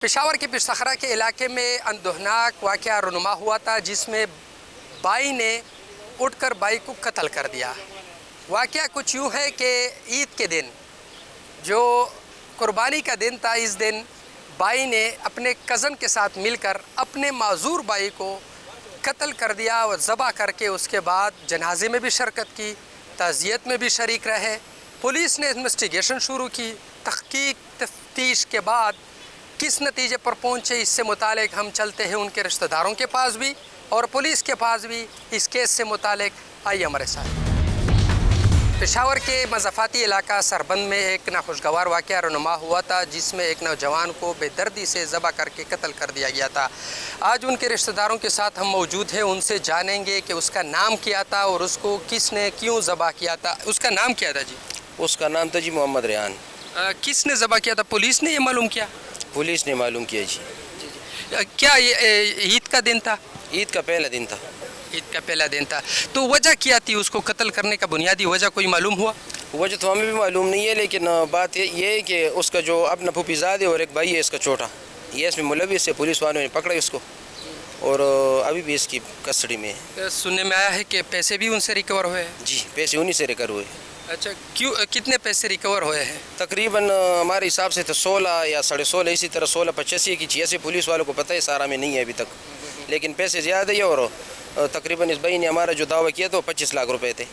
पेशावर के पिशखरा के इलाके में अंदोहनाक वाक़या रुनुमा हुआ था, जिसमें बाई ने उठकर बाई को कत्ल कर दिया। वाक़या कुछ यूँ है कि ईद के दिन जो कुर्बानी का दिन था, इस दिन बाई ने अपने कज़न के साथ मिलकर अपने माजूर बाई को कत्ल कर दिया और ज़बह करके उसके बाद जनाजे में भी शिरकत की, ताज़ियत में भी शरीक रहे। पुलिस ने इन्वेस्टिगेशन शुरू की। तहकीक तफ्तीश के बाद किस नतीजे पर पहुँचे, इससे मुतालिक हम चलते हैं उनके रिश्तेदारों के पास भी और पुलिस के पास भी इस केस से मुतालिक। आइए हमारे साथ। पेशावर के मज़ाफ़ाती इलाका सरबंद में एक नाखुशगवार वाक़या रुनुमा हुआ था, जिसमें एक नौजवान को बेदर्दी से ज़बह करके कत्ल कर दिया गया था। आज उनके रिश्तेदारों के साथ हम मौजूद हैं, उनसे जानेंगे कि उसका नाम क्या था और उसको किसने क्यों ज़बह किया था। उसका नाम क्या था जी? उसका नाम था जी मोहम्मद रेहान। किसने ज़बह किया था? पुलिस ने ये मालूम किया? पुलिस ने मालूम किया जी। क्या ये ईद का दिन था? ईद का पहला दिन था। ईद का पहला दिन था, तो वजह क्या थी उसको कत्ल करने का? बुनियादी वजह कोई मालूम हुआ? वजह तो हमें भी मालूम नहीं है, लेकिन बात ये है कि उसका जो अपना फूफीज़ाद है और एक भाई है इसका छोटा, ये इसमें मुलविस है। पुलिस वालों ने पकड़ा इसको और अभी भी इसकी कस्टडी में है। सुनने में आया है कि पैसे भी उनसे रिकवर हुए हैं? जी, पैसे उन्हीं से रिकवर हुए। अच्छा, क्यों, कितने पैसे रिकवर हुए हैं? तकरीबन हमारे हिसाब से तो 16 या 16.5, इसी तरह 16.85 की चीज़। पुलिस वालों को पता है, सारा में नहीं है अभी तक, लेकिन पैसे ज़्यादा ही। और तकरीबन इस भाई ने हमारा जो दावा किया तो 25 लाख रुपए थे।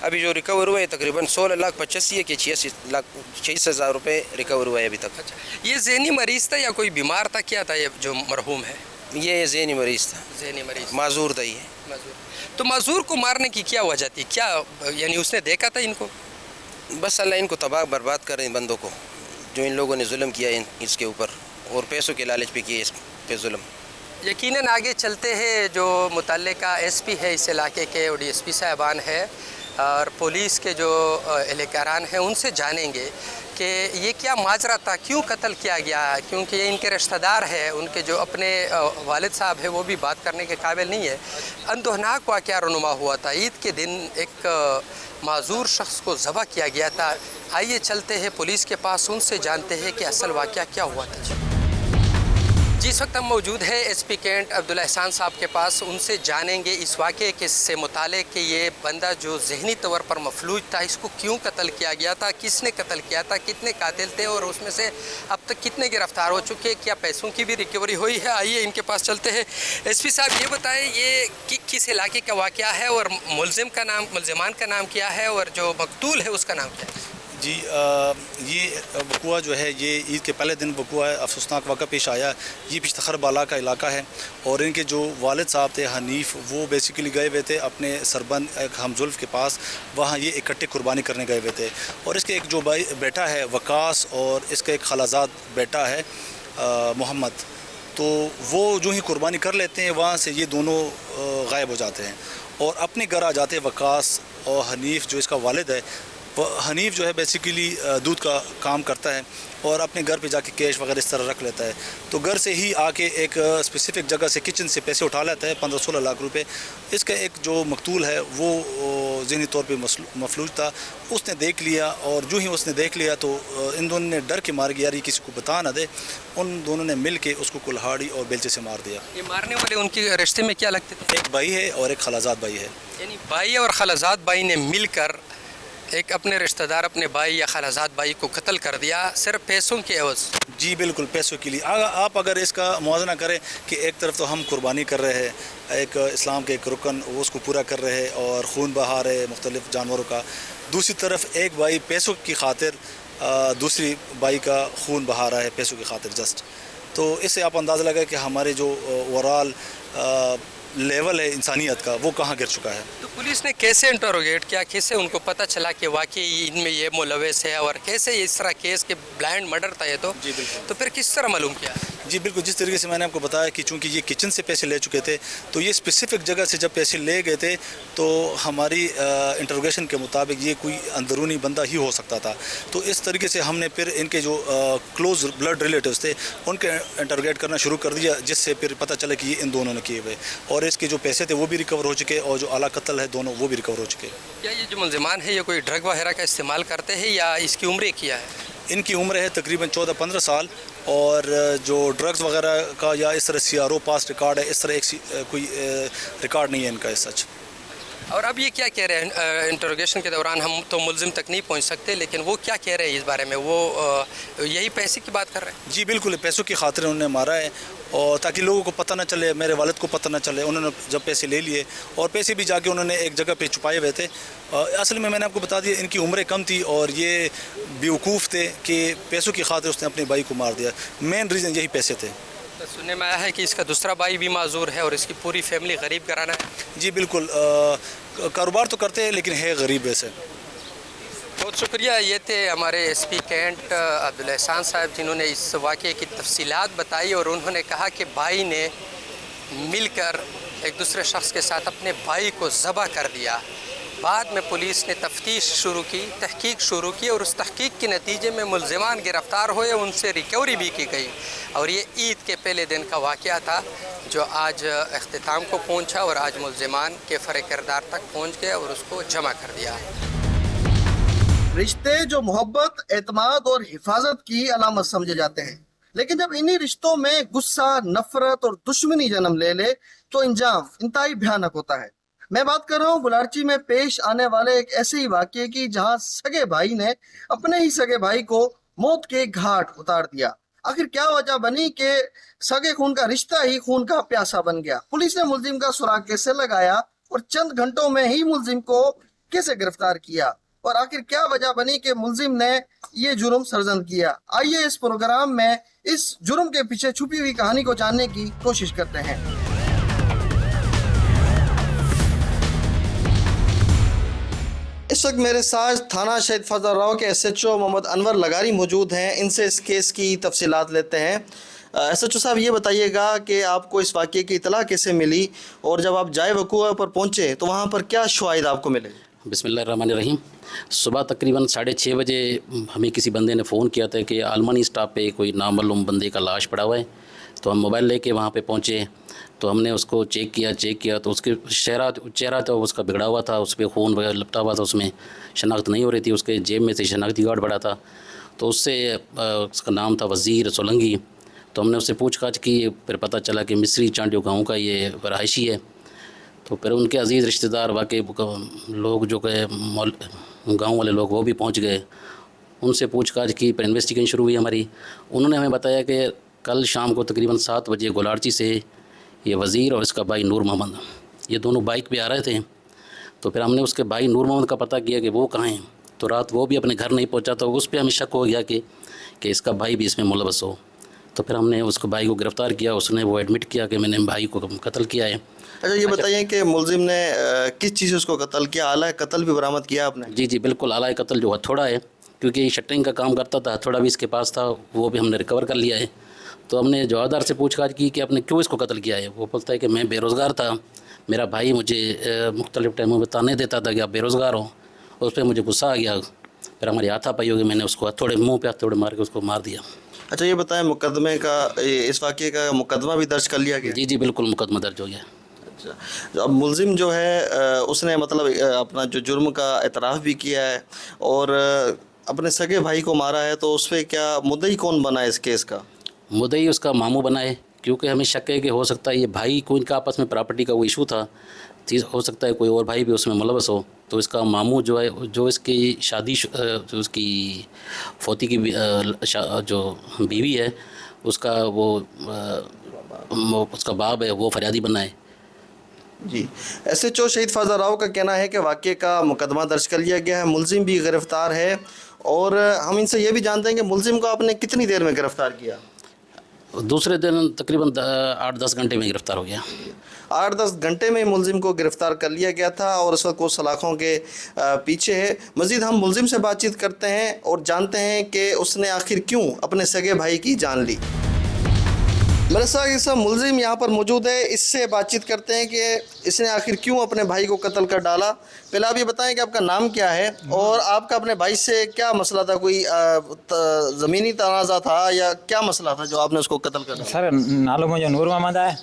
अभी जो रिकवर हुए तकरीबन 16,85,000 के 86,000 रुपये रिकवर हुआ है अभी तक। अच्छा, ये ज़हनी मरीज़ था या कोई बीमार था? क्या था ये जो मरहूम है? ये ज़हनी मरीज़ था। ज़हनी मरीज़, माजूर था ये। माजूर। तो माजूर को मारने की क्या वजह थी? क्या यानी उसने देखा था इनको? बस अल्लाह इनको तबाह बर्बाद कर रहे हैं, बंदों को जो इन लोगों ने जुल्म किया इसके ऊपर, और पैसों के लालच पे किए इस पे जुल्म। यकीनन आगे चलते हैं, जो मुतल्लिका एसपी है इस इलाके के और डीएसपी साहबान है और पुलिस के जो एहलकारान हैं, उनसे जानेंगे कि ये क्या माजरा था, क्यों कत्ल किया गया। क्योंकि ये इनके रिश्तेदार है, उनके जो अपने वालिद साहब है वो भी बात करने के काबिल नहीं है। अंदोहनाक वाक़या रुनुमा हुआ था, ईद के दिन एक माजूर शख्स को ज़बह किया गया था। आइए चलते हैं पुलिस के पास, उनसे जानते हैं कि असल वाक़या क्या हुआ था। जिस वक्त हम मौजूद है एसपी कैंट अब्दुल एहसान साहब के पास, उनसे जानेंगे इस वाक़े के से मुतालिक कि ये बंदा जो ज़हनी तौर पर मफलूज था, इसको क्यों कत्ल किया गया था, किसने कत्ल किया था, कितने कातिल थे और उसमें से अब तक कितने गिरफ्तार हो चुके, क्या पैसों की भी रिकवरी हुई है। आइए इनके पास चलते हैं। एसपी साहब ये बताएं, ये किस इलाके का वाक़या है और मुलज़मान का नाम क्या है और जो मकतूल है उसका नाम क्या है? जी, ये वक़ुआ जो है ये ईद के पहले दिन वक़ुआ है। अफसोसनाक वाक़ा पेश आया। ये पिशतखर बाला का इलाका है और इनके जो वालिद साहब थे हनीफ, वो बेसिकली गए हुए थे अपने सरबंद एक हमजुल्फ़ के पास, वहाँ ये इकट्ठे कुर्बानी करने गए हुए थे। और इसके एक जो भाई बेटा है वकास और इसका एक खलाजाद बेटा है मोहम्मद, तो वो जो ही कुर्बानी कर लेते हैं वहाँ से ये दोनों गायब हो जाते हैं और अपने घर आ जाते हैं। वकास और हनीफ जो इसका वालिद है, हनीफ जो है बेसिकली दूध का काम करता है और अपने घर पे जाके कैश वगैरह इस तरह रख लेता है। तो घर से ही आके एक स्पेसिफिक जगह से किचन से पैसे उठा लेता है, 15-16 लाख रुपए। इसका एक जो मकतूल है वो ज़हनी तौर पे मफलूज था, उसने देख लिया और जो ही उसने देख लिया तो इन दोनों ने डर के मार के, यार ये किसी को बता ना दे, उन दोनों ने मिल के उसको कुल्हाड़ी और बेलचे से मार दिया। ये मारने वाले उनके रिश्ते में क्या लगते थे? एक भाई है और एक खलाजाद भाई है। यानी भाई और खलाजाद भाई ने मिलकर एक अपने रिश्तेदार, अपने भाई या खलाजाद भाई को कत्ल कर दिया सिर्फ पैसों के एवज़? जी बिल्कुल, पैसों के लिए। आप अगर इसका मुआवजा करें कि एक तरफ तो हम कुर्बानी कर रहे हैं, एक इस्लाम के एक रुकन वो उसको पूरा कर रहे हैं और खून बहा रहे हैं मुख्तलिफ जानवरों का, दूसरी तरफ एक भाई पैसों की खातिर दूसरी भाई का खून बहा रहा है पैसों की खातिर जस्ट। तो इससे आप अंदाज़ा लगाए कि हमारे जो ओवरऑल लेवल है इंसानियत का वो कहाँ गिर चुका है। तो पुलिस ने कैसे इंटरोगेट किया, कैसे उनको पता चला कि वाकई इनमें ये मुलविस है और कैसे इस तरह केस के ब्लाइंड मर्डर था ये? तो जी बिल्कुल। तो फिर किस तरह मालूम किया? जी बिल्कुल, जिस तरीके से मैंने आपको बताया कि चूँकि ये किचन से पैसे ले चुके थे, तो ये स्पेसिफिक जगह से जब पैसे ले गए थे तो हमारी इंटरोगेशन के मुताबिक ये कोई अंदरूनी बंदा ही हो सकता था। तो इस तरीके से हमने फिर इनके जो क्लोज ब्लड रिलेटिव्स थे उनके इंटरोगेट करना शुरू कर दिया, जिससे फिर पता चला कि ये इन दोनों ने किए हुए, और इसके जो पैसे थे वो भी रिकवर हो चुके और जो आला कत्ल है दोनों वो भी रिकवर हो चुके। क्या ये जो मुलज़मान है ये कोई ड्रग वगैरह का इस्तेमाल करते हैं या इसकी उम्र किया है? ان کی عمر ہے تقریباً 14-15 سال اور جو ڈرگز وغیرہ کا یا اس طرح CRO پاس ریکارڈ ہے اس طرح کوئی ریکارڈ نہیں ہے ان کا اس سچ. اور اب یہ کیا کہہ رہے ہیں انٹروگیشن کے دوران؟ ہم تو ملزم تک نہیں پہنچ سکتے لیکن وہ کیا کہہ رہے ہیں اس بارے میں؟ وہ یہی پیسے کی بات کر رہے ہیں؟ جی بالکل پیسوں کی خاطر انہوں نے مارا ہے اور تاکہ لوگوں کو پتہ نہ چلے, میرے والد کو پتہ نہ چلے. انہوں نے جب پیسے لے لیے اور پیسے بھی جا کے انہوں نے ایک جگہ پہ چھپائے ہوئے تھے. اصل میں نے آپ کو بتا دیا ان کی عمریں کم تھی اور یہ بیوقوف تھے کہ پیسوں کی خاطر اس نے اپنے بھائی کو مار دیا. مین ریزن یہی پیسے تھے. سننے میں آیا ہے کہ اس کا دوسرا بھائی بھی معذور ہے اور اس کی پوری فیملی غریب گھرانہ ہے. جی بالکل, کاروبار تو کرتے ہیں لیکن ہے غریب ویسے. بہت شکریہ. یہ تھے ہمارے ایس پی کینٹ عبدالاحسان صاحب جنہوں نے اس واقعے کی تفصیلات بتائی اور انہوں نے کہا کہ بھائی نے مل کر ایک دوسرے شخص کے ساتھ اپنے بھائی کو ذبح کر دیا. بعد میں پولیس نے تفتیش شروع کی, تحقیق شروع کی اور اس تحقیق کے نتیجے میں ملزمان گرفتار ہوئے, ان سے ریکوری بھی کی گئی. اور یہ عید کے پہلے دن کا واقعہ تھا جو آج اختتام کو پہنچا اور آج ملزمان کے فرع کردار تک پہنچ گئے اور اس کو جمع کر دیا. رشتے جو محبت, اعتماد اور حفاظت کی علامت سمجھے جاتے ہیں, لیکن جب انہی رشتوں میں غصہ, نفرت اور دشمنی جنم لے لے تو انجام انتہائی بھیانک ہوتا ہے. میں بات کر رہا ہوں بلارچی میں پیش آنے والے ایک ایسے ہی واقعے کی جہاں سگے بھائی نے اپنے ہی سگے بھائی کو موت کے گھاٹ اتار دیا. آخر کیا وجہ بنی کہ سگے خون کا رشتہ ہی خون کا پیاسا بن گیا؟ پولیس نے ملزم کا سراغ کیسے لگایا اور چند گھنٹوں میں ہی ملزم کو کیسے گرفتار کیا؟ اور آخر کیا وجہ بنی کہ ملزم نے یہ جرم سرزد کیا؟ آئیے اس پروگرام میں اس جرم کے پیچھے چھپی ہوئی کہانی کو جاننے کی کوشش کرتے ہیں. اس وقت میرے ساتھ تھانہ شہید فضل راؤ کے SHO محمد انور لغاری موجود ہیں. ان سے اس کیس کی تفصیلات لیتے ہیں. SHO صاحب یہ بتائیے گا کہ آپ کو اس واقعے کی اطلاع کیسے ملی اور جب آپ جائے وقوع پر پہنچے تو وہاں پر کیا شواہد آپ کو ملے؟ بسم اللہ الرحمن الرحیم. صبح تقریباً 6:30 بجے ہمیں کسی بندے نے فون کیا تھا کہ آلمانی اسٹاپ پہ کوئی نامعلوم بندے کا لاش پڑا ہوا ہے. تو ہم موبائل لے کے وہاں پہ پہنچے تو ہم نے اس کو چیک کیا تو اس کے چہرہ تو اس کا بگڑا ہوا تھا, اس پہ خون وغیرہ لپٹا ہوا تھا, اس میں شناخت نہیں ہو رہی تھی. اس کے جیب میں سے شناختی کارڈ پڑا تھا. تو اس سے اس کا نام تھا وزیر سولنگی. تو ہم نے اس سے پوچھ گچھ کی, پھر پتہ چلا کہ مصری چانڈیو گاؤں کا یہ رہائشی ہے. تو پھر ان کے عزیز رشتہ دار واقعی لوگ جو کہ گاؤں والے لوگ وہ بھی پہنچ گئے, ان سے پوچھ گچھ کی, پھر انویسٹیگیشن شروع ہوئی ہماری. انہوں نے ہمیں بتایا کہ کل شام کو تقریباً 7 بجے گولارچی سے یہ وزیر اور اس کا بھائی نور محمد یہ دونوں بائک پہ آ رہے تھے. تو پھر ہم نے اس کے بھائی نور محمد کا پتہ کیا کہ وہ کہاں ہیں. تو رات وہ بھی اپنے گھر نہیں پہنچا, تو اس پہ ہمیں شک ہو گیا کہ اس کا بھائی بھی اس میں ملوث ہو. تو پھر ہم نے اس کو بھائی کو گرفتار کیا. اس نے وہ ایڈمٹ کیا کہ میں نے بھائی کو قتل کیا ہے. اچھا یہ بتائیے کہ ملزم نے کس چیز سے اس کو قتل کیا؟ آلہ قتل بھی برآمد کیا آپ نے؟ جی بالکل, آلہ قتل جو ہتھوڑا ہے, کیونکہ یہ شٹرنگ کا کام کرتا تھا, ہتھوڑا بھی اس کے پاس تھا, وہ بھی ہم نے ریکور کر لیا ہے. تو ہم نے جوادار سے پوچھ گچھ کی کہ آپ نے کیوں اس کو قتل کیا ہے. وہ بولتا ہے کہ میں بے روزگار تھا, میرا بھائی مجھے مختلف ٹائموں میں تانے دیتا تھا کہ آپ بے روزگار ہو. اس پہ مجھے غصہ آ گیا, پھر ہماری ہاتھا پائی ہوگی, میں نے اس کو ہتھوڑے منہ پہ ہتھوڑے مار کے اس کو مار دیا. اچھا یہ بتائیں مقدمے کا, اس واقعے کا مقدمہ بھی درج کر لیا گیا؟ جی بالکل مقدمہ درج ہو گیا. اچھا اب ملزم جو ہے اس نے مطلب اپنا جو جرم کا اعتراف بھی کیا ہے اور اپنے سگے بھائی کو مارا ہے, تو اس پہ کیا مدعی کون بنا ہے اس کیس کا؟ مدعی اس کا ماموں بنا ہے, کیونکہ ہمیں شک ہے کہ ہو سکتا ہے یہ بھائی کو ان کا آپس میں پراپرٹی کا وہ ایشو تھا, ہو سکتا ہے کوئی اور بھائی بھی اس میں ملوث ہو. تو اس کا ماموں جو ہے, جو اس کی شادی جو اس کی فوتی کی جو بیوی ہے, اس کا وہ اس کا باپ ہے, وہ فریادی بنا ہے. جی SHO شہید فضل راؤ کا کہنا ہے کہ واقعے کا مقدمہ درج کر لیا گیا ہے, ملزم بھی گرفتار ہے. اور ہم ان سے یہ بھی جانتے ہیں کہ ملزم کو آپ نے کتنی دیر میں گرفتار کیا؟ دوسرے دن تقریباً 8-10 گھنٹے میں گرفتار ہو گیا. 8-10 گھنٹے میں ملزم کو گرفتار کر لیا گیا تھا اور اس وقت وہ سلاخوں کے پیچھے ہے. مزید ہم ملزم سے بات چیت کرتے ہیں اور جانتے ہیں کہ اس نے آخر کیوں اپنے سگے بھائی کی جان لی. میرے ساتھ اس ملزم یہاں پر موجود ہے, اس سے بات چیت کرتے ہیں کہ اس نے آخر کیوں اپنے بھائی کو قتل کر ڈالا. پہلے آپ یہ بتائیں کہ آپ کا نام کیا ہے اور آپ کا اپنے بھائی سے کیا مسئلہ تھا؟ کوئی زمینی تنازع تھا یا کیا مسئلہ تھا جو آپ نے اس کو قتل کر ڈالا؟ سر नालो मुंहिंजो नूर मोहम्मद आहे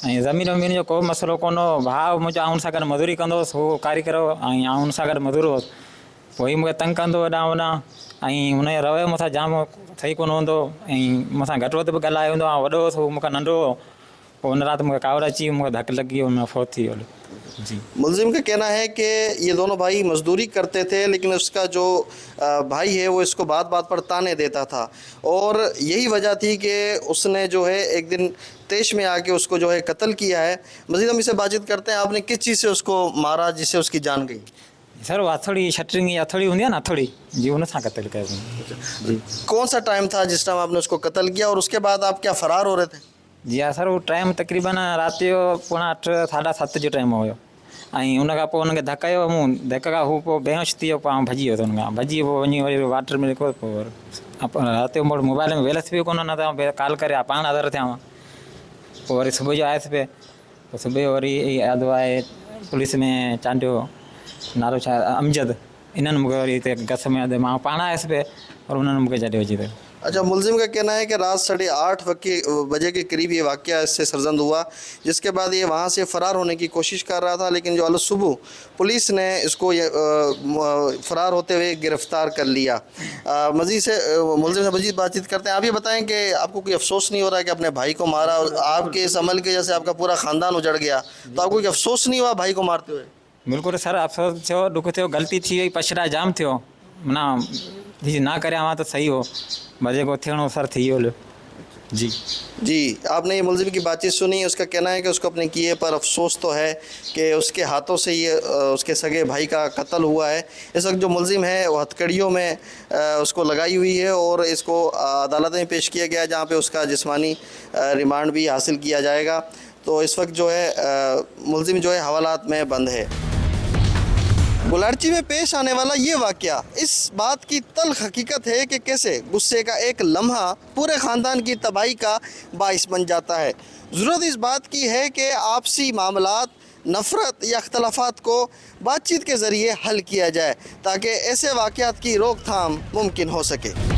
ऐं ज़मीन वमीन जो को मसइलो कोन हो. भाउ मुंहिंजो आउं सां गॾु मज़ूरी कंदो हुउसि, उहो कारीगर हो ऐं आउं सां गॾु मज़ूर हुउसि. पोइ मूंखे तंग कंदो हेॾां होॾां ऐं हुनजे रवैये मथां जाम सही कोन हूंदो ऐं मूंसां घटि वधि बि ॻाल्हाए हूंदो आहे वॾो हो मूंखां नंढो हो पोइ हुन राति मूंखे कावड़ अची मूंखे धकु लॻी वियो मैं फौत थी वियो जी। मुलजिम का कहना है कि ये दोनों भाई मजदूरी करते थे लेकिन उसका जो भाई है वो इसको बात बात पर ताने देता था और यही वजह थी कि उसने जो है एक दिन तेश में आके उसको जो है कत्ल किया है। मज़ीद हम इससे बातचीत करते हैं, आपने किस चीज़ से उसको मारा जिससे उसकी जान गई? सर वो हथौड़ी शटरिंग की हथौड़ी हूंदी आहे न हथौड़ी जी हुन सां क़तल कयो जी। कौन सा टाइम था जिस टाइम आपने उसको कत्ल किया और उसके बाद आप क्या फरार हो रहे थे? जी हा सर, उहो टाइम तक़रीबन राति जो 7:45 7:30 जो टाइम हुयो ऐं उन खां पोइ हुनखे धकायो मूं धक खां हू पोइ बेहोश थी वियो पोइ आउं भॼी वियो हुन खां भॼी पोइ वञी वरी वाटर में लिखो पोइ राति जो मोबाइल में बैलेंस बि कोन न त कॉल करे पाण हाज़िर थियां पोइ वरी सुबुह जो आयुसि पिए पोइ सुबुह जो वरी यादि आहे पुलिस में चांडियो नालो छा अमजद इन्हनि मूंखे वरी हिते गस में मां पाण आयुसि पिए और उन्हनि मूंखे जॾहिं विझी वियो। अच्छा, मुलजिम का कहना है कि रात 8:30 बजे के करीब ये वाक़या इससे सरजंद हुआ जिसके बाद ये वहाँ से फ़रार होने की कोशिश कर रहा था लेकिन जो सुबह पुलिस ने इसको फ़रार होते हुए गिरफ़्तार कर लिया। मज़ीद से मुलजिम से मज़ीद बातचीत करते हैं। आप ये बताएं कि आपको कोई अफसोस नहीं हो रहा है कि अपने भाई को मारा? आपके इस अमल की वजह से आपका पूरा ख़ानदान उजड़ गया तो आपको कोई अफसोस नहीं हुआ भाई को मारते हुए? बिल्कुलु सर, अफ़सोस थियो, दुख थियो, ग़लती थी वई, पछड़ा जाम थियो, माना जी ना करिया हुआ तो सही हो मजे को थियणो सर थी वियो जी। जी, आपने ये मुलजिम की बातचीत सुनी। उसका कहना है कि उसको अपने किए पर अफसोस तो है कि उसके हाथों से ये उसके सगे भाई का कत्ल हुआ है। इस वक्त जो मुलजिम है वो हथकड़ियों में उसको लगाई हुई है और इसको अदालत में पेश किया गया जहाँ पे उसका जिस्मानी रिमांड भी हासिल किया जाएगा। तो इस वक्त जो है मुलजिम जो है हवालात में बंद है। बुलारची में पेश आने वाला ये वाक़या इस बात की तल्ख हकीकत है कि कैसे गुस्से का एक लम्हा पूरे ख़ानदान की तबाही का बाइस बन जाता है। ज़रूरत इस बात की है कि आपसी मामलात, नफ़रत या अख्तलाफात को बातचीत के ज़रिए हल किया जाए ताकि ऐसे वाक़यात की रोकथाम मुमकिन हो सके।